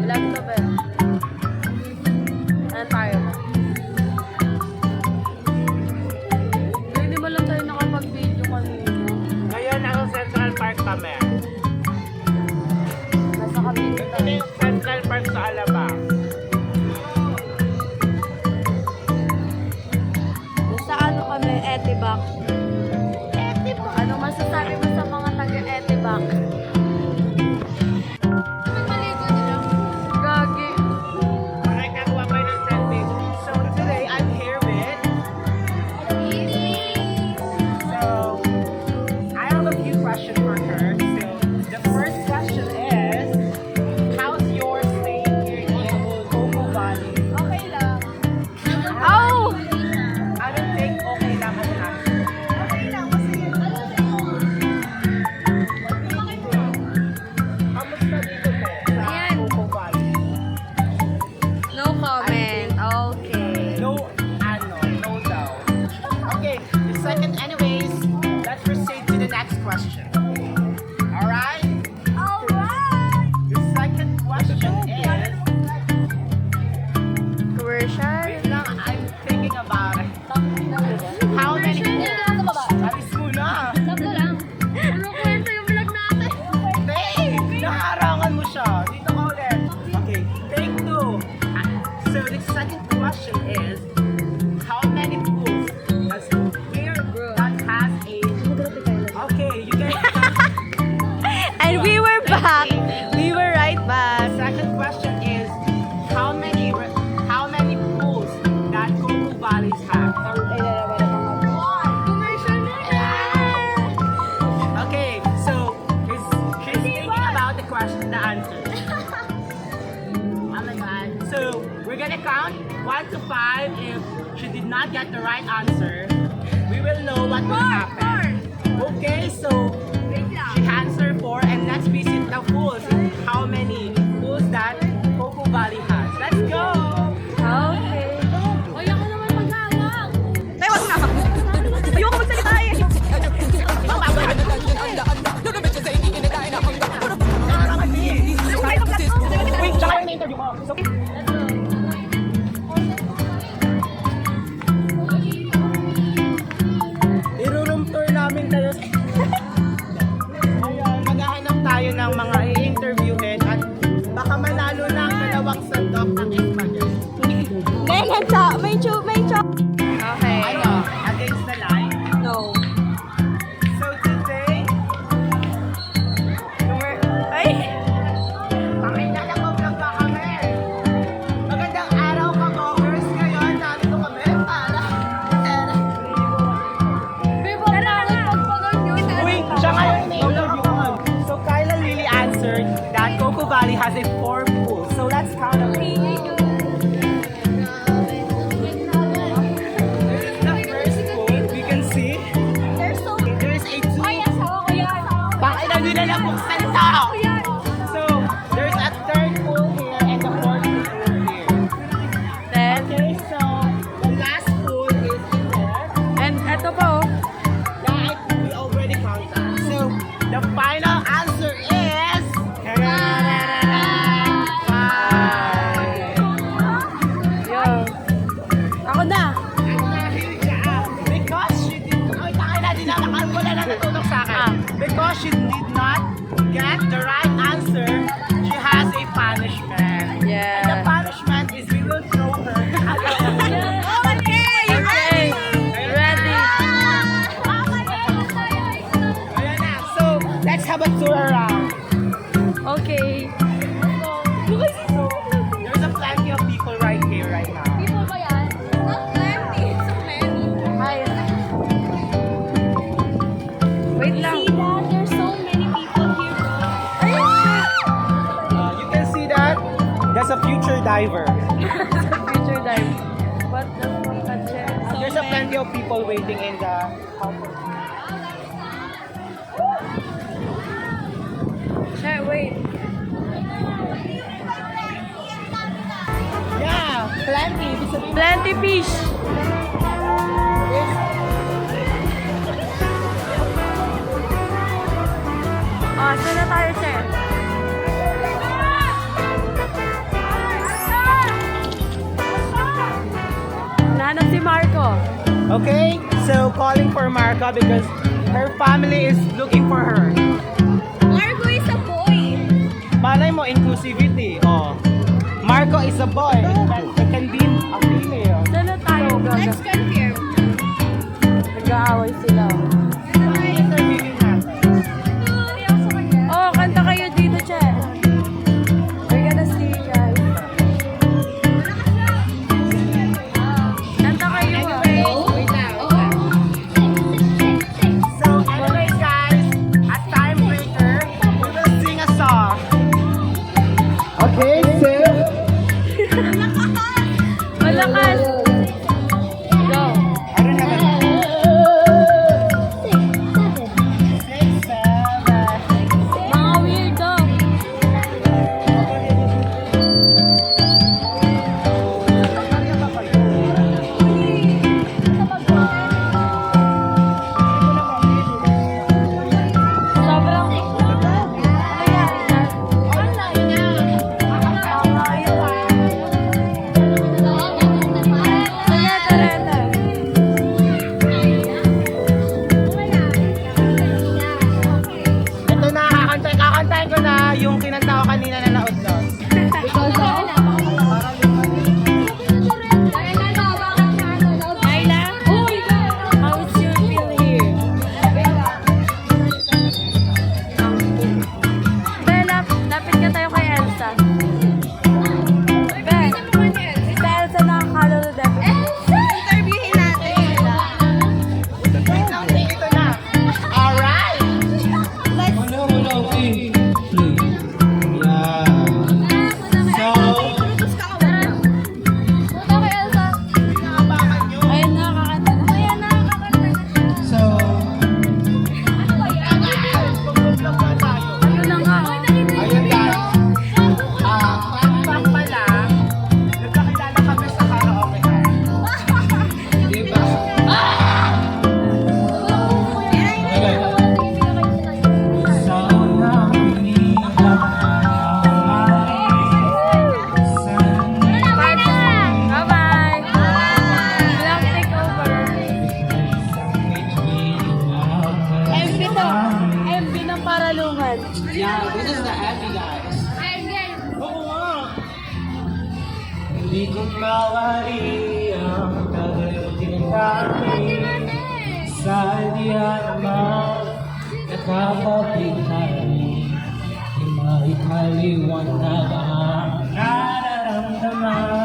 Vlog to ba? Ano tayo? Hindi ba lang tayo nakapag-video kanina? Ngayon, nasa Central Park kami. Nasa Cavite Ito na tayo. yung Central Park sa Alabang. Basta ano kami, Etibak. Etibak? Ano masasabi mo sa mga taga-Etibak? Gagi. Alright, nagawa kayo ng selfie. So, today, I'm here with... So, I have a few questions for her. So, the first question is, how's your stay here in Coco Valley? Okay lang. Oh! I don't think okay lang ang answer. Okay lang, masaya. Kamusta dito, te? Sa Ayan. Coco Valley? No comment. Okay. No, no daw. Okay, the second, anyways, let's proceed to the next question. Alright? Alright! The second question is, Commercial? wait lang, I'm thinking about it. How many? Alis muna. Sabdo lang. Ano kwento yung vlog natin? Hey, nakaharangan mo siya. Dito ka ulit. Okay, take two. So the second question is, how many pools does here that has a... Okay, you guys... And we were back. We were right back. Second question is, how many pools that Coco Valleys have? Okay, so she's thinking about the question, the answer. Oh my god. So we're gonna count 1 to 5. If she did not get the right answer, we will know what will happen. Okay, so she answered 4, and let's visit the pools. How many pools that Coco Valley has? Let's go! Okay. Ay, ako naman maghawak. Tay, wag na. Ayoko magsalita eh. Wait, tsaka yung na-interview ko. So, i-room tour namin kayo. Ayan, maghahanap tayo ng mga i-interviewin at baka manalo ng 2 sandok ng spaghetti. Then, may chop. Okay. Ano? Against the line? No. So today, Ay! pakilala ko vlog ka kami. Magandang araw ka, vloggers. Ngayon, nandito kami para... Uy, siya ngayon na-interview ko. So Kyla Lily answered that Coco Valley has a 4 pools. So let's count them. This is the first pool. We can see there is a 2. Bakit na nila lang buksan ito? So there's a 3rd pool here and the 4th pool here. Then, Okay, so the last pool is here. and eto po. That we already counted. So the final answer is 5. Yo. Ako na. Because she did not, wala na natutok sa akin. Because she did not get the right answer, she has a punishment. Yeah. And the punishment is we will throw her. Okay. Ready. Ayan na. So, let's have a tour around. Okay. So, there's a plenty of people right here, right now. Hi. Wait lang. You can see that. That's a future diver. Future dive. What the fuck? There's a plenty of people waiting in the Hey, wait. Yeah, plenty. Ibig sabihin, Plenty fish. Saan na tayo, sir? Okay? So, calling for Marco because her family is looking for her. Marco is a boy. Malay mo, inclusivity. Oh. Marco is a boy. It can be a female. Sana tayo, Gaga. Let's confirm. Nag-aaway sila. Interviewin natin. Oh, kanta kayo dito, Che. We're gonna see you guys. Kanta kayo. Wait lang. So, anyway guys, as timebreaker, we will sing a song. Okay, so... Malakas. Go. I don't have a... 6, 7... Mga weirdo. Sobrang... Sige, Teresa. Ito na, kakantahin ko na yung kinanta ko kanina na naudlot. Ayla? How's you feel here? Bella, lapit ka tayo kay Elsa. Ben, si Elsa nakakalo na Interviewin natin. Ito na. Alright! Introduce ka ka muna. Punta kay Elsa. Nakabakan nyo. Ayun na, kakanta na. Ayan na, kakanta na. So, mag-vlog na tayo. Ayun na nga. Ayun guys. Fun fact pala, nagkakilala kami sa karaoke night. Diba? Bye-bye. Vlog takeover. MB to. MB ng Paralungan. Yeah, this is the happy guys. Oo nga. Hindi ko mawari ang kagalutin namin sa diyan naman nakapagpitali. Di maikaliwanag ang nararamdaman.